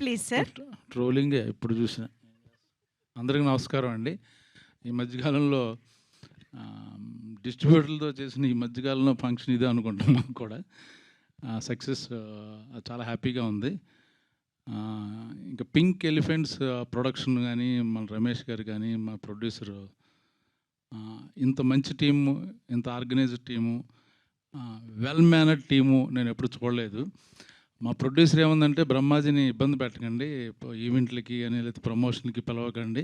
Please sir. ట్రోలింగే ఎప్పుడు చూసినా. అందరికీ నమస్కారం అండి. ఈ మధ్యకాలంలో డిస్ట్రిబ్యూటర్లతో చేసిన ఈ మధ్యకాలంలో ఫంక్షన్ ఇదే అనుకుంటాం. మాకు కూడా సక్సెస్ చాలా హ్యాపీగా ఉంది. ఇంకా పింక్ ఎలిఫెంట్స్ ప్రొడక్షన్ కానీ, మన రమేష్ గారు కానీ, మా ప్రొడ్యూసరు, ఇంత మంచి టీము, ఇంత organised team, well mannered team నేను ఎప్పుడు చూడలేదు. మా ప్రొడ్యూసర్ ఏముందంటే, బ్రహ్మాజీని ఇబ్బంది పెట్టకండి, ఈవెంట్లకి అని లేకపోతే ప్రమోషన్కి పిలవకండి,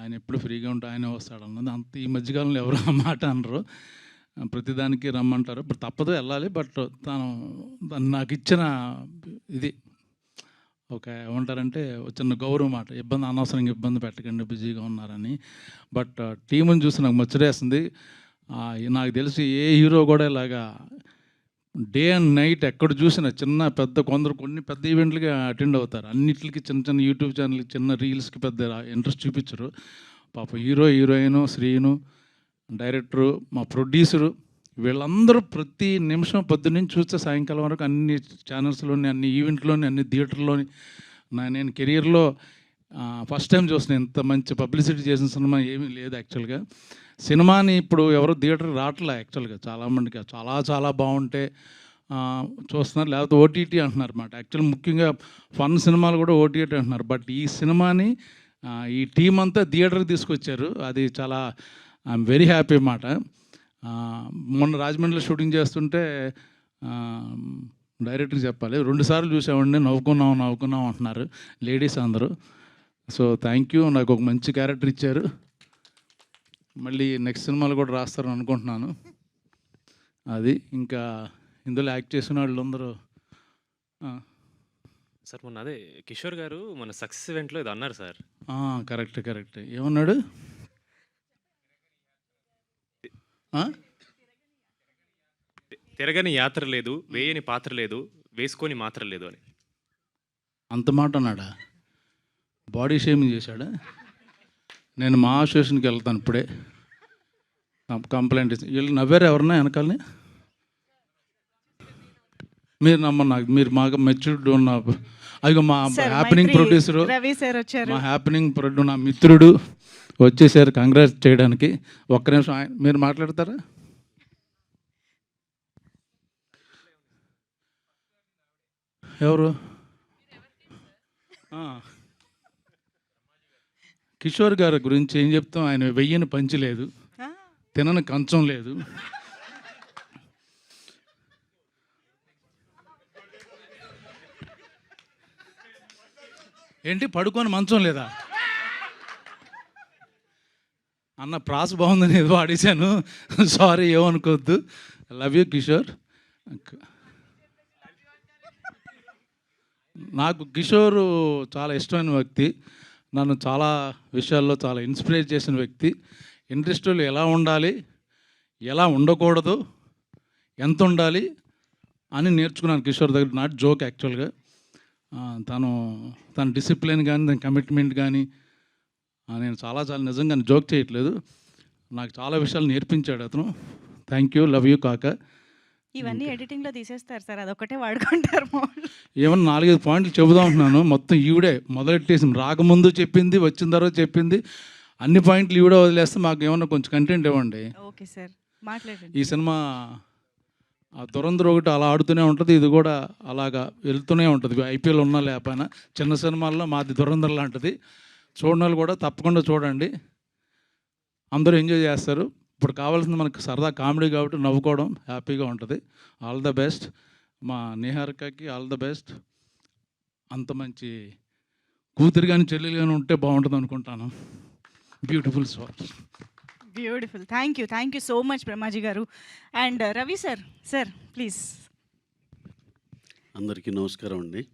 ఆయన ఎప్పుడు ఫ్రీగా ఉంటే ఆయనే వస్తాడు అన్నది. అంత ఈ మధ్యకాలంలో ఎవరు ఆ మాట అనరు, ప్రతిదానికి రమ్మంటారు. బట్ తప్పదు, వెళ్ళాలి. బట్ తను నాకు ఇచ్చిన ఇది ఒక ఏమంటారంటే చిన్న గౌరవం మాట, అనవసరంగా ఇబ్బంది పెట్టకండి, బిజీగా ఉన్నారని. బట్ టీముని చూసి నాకు ముచ్చటేస్తుంది. నాకు తెలిసి ఏ హీరో కూడా ఇలాగా డే అండ్ నైట్ ఎక్కడ చూసినా చిన్న పెద్ద కొన్ని పెద్ద ఈవెంట్లకి అటెండ్ అవుతారు. అన్నిటికి చిన్న చిన్న యూట్యూబ్ ఛానల్కి, చిన్న రీల్స్కి పెద్ద ఇంట్రెస్ట్ చూపించరు. పాప హీరోయిన్, శ్రీను, డైరెక్టరు, మా ప్రొడ్యూసరు, వీళ్ళందరూ ప్రతి నిమిషం పొద్దున్నుంచి చూస్తే సాయంకాలం వరకు అన్ని ఛానల్స్లోని, అన్ని ఈవెంట్లోని, అన్ని థియేటర్లోని నేను కెరియర్లో ఫస్ట్ టైం చూసిన ఇంత మంచి పబ్లిసిటీ చేసిన సినిమా ఏమీ లేదు. యాక్చువల్గా సినిమాని ఇప్పుడు ఎవరు థియేటర్ రావట్లే. యాక్చువల్గా చాలామందికి చాలా బాగుంటే చూస్తున్నారు, లేకపోతే ఓటీటీ అంటున్నారు అన్నమాట. యాక్చువల్ ముఖ్యంగా ఫన్ సినిమాలు కూడా ఓటీటీ అంటున్నారు. బట్ ఈ సినిమాని ఈ టీం అంతా థియేటర్కి తీసుకొచ్చారు. అది చాలా ఐఎమ్ వెరీ హ్యాపీ అన్నమాట. మొన్న రాజమండ్రిలో షూటింగ్ చేస్తుంటే డైరెక్ట్గా చెప్పాలి, 2 సార్లు చూసామండి, నవ్వుకున్నాం అంటున్నారు లేడీస్ అందరూ. సో థ్యాంక్ యూ, నాకు ఒక మంచి క్యారెక్టర్ ఇచ్చారు. మళ్ళీ నెక్స్ట్ సినిమాలు కూడా రాస్తారని అనుకుంటున్నాను. అది ఇంకా ఇందులో యాక్ట్ చేసిన వాళ్ళందరూ. సార్ మొన్న అదే కిషోర్ గారు మన సక్సెస్ ఈవెంట్లో ఇది అన్నారు సార్. కరెక్ట్. ఏమన్నాడు? తిరగని యాత్ర లేదు, వేయని పాత్ర లేదు, వేసుకొని మాత్ర లేదు అని. అంత మాట అన్నాడా? బాడీ షేమింగ్ చేశాడా? నేను మా అసోసియేషన్కి వెళ్తాను ఇప్పుడే, కంప్లైంట్ ఇచ్చి. వీళ్ళు నవ్వారు ఎవరన్నా వెనకాలని? మీరు నాకు మీరు మాకు మెచ్యూర్డ్ ఉన్న అదిగో మా హ్యాపెనింగ్ ప్రొడ్యూసరు, మా హ్యాపెనింగ్ ప్రొడ్యూసర్, నా మిత్రుడు వచ్చేసారు కంగ్రాట్స్ చేయడానికి. ఒక్క నిమిషం మీరు మాట్లాడతారా? ఎవరు? కిషోర్ గారి గురించి ఏం చెప్తాం? ఆయన వెయ్యని పంచి లేదు, తినని కంచం లేదు, ఏంటి పడుకొని మంచం లేదా అన్న. ప్రాస బాగుందని ఏదో ఆడేశాను, సారీ, ఏమనుకోవద్దు. Love you Kishore. నాకు కిషోర్ చాలా ఇష్టమైన వ్యక్తి, నన్ను చాలా విషయాల్లో చాలా ఇన్స్పైర్ చేసిన వ్యక్తి. ఇండస్ట్రీలో ఎలా ఉండాలి, ఎలా ఉండకూడదు, ఎంత ఉండాలి అని నేర్చుకున్నాను కిషోర్ దగ్గర. నాట్ జోక్ యాక్చువల్గా. తన డిసిప్లిన్ కానీ, తన కమిట్మెంట్ కానీ, నేను చాలా నిజంగా జోక్ చేయట్లేదు, నాకు చాలా విషయాలు నేర్పించాడు అతను. థ్యాంక్ యూ, లవ్ యూ కాక. ఇవన్నీ ఎడిటింగ్లో తీసేస్తారు సార్, అదొకటే వాడుకుంటారు. ఏమన్నా 4-5 పాయింట్లు చెబుదాం అంటున్నాను, మొత్తం ఈవిడే మొదలెట్టేసి, రాకముందు చెప్పింది, వచ్చిన తర్వాత చెప్పింది, అన్ని పాయింట్లు ఈవిడే వదిలేస్తే మాకు ఏమన్నా కొంచెం కంటెంట్ ఇవ్వండి. ఓకే సార్, మాట్లాడండి. ఈ సినిమా దురంధర్ ఒకటి అలా ఆడుతూనే ఉంటుంది, ఇది కూడా అలాగా వెళ్తూనే ఉంటుంది. ఐపీఎల్ ఉన్నా లేకపోయినా చిన్న సినిమాల్లో మాది దురంధర్ లాంటిది. చూడని వాళ్ళు కూడా తప్పకుండా చూడండి, అందరూ ఎంజాయ్ చేస్తారు. ఇప్పుడు కావాల్సింది మనకు సరదా కామెడీ కాబట్టి నవ్వుకోవడం, హ్యాపీగా ఉంటుంది. All the best. మా నిహారికకి ఆల్ ద బెస్ట్. అంత మంచి కూతురు కానీ చెల్లెలు కానీ ఉంటే బాగుంటుంది అనుకుంటాను. Beautiful sir, beautiful. Thank you so much Brahmaji గారు. And Ravi sir please. అందరికీ నమస్కారం అండి.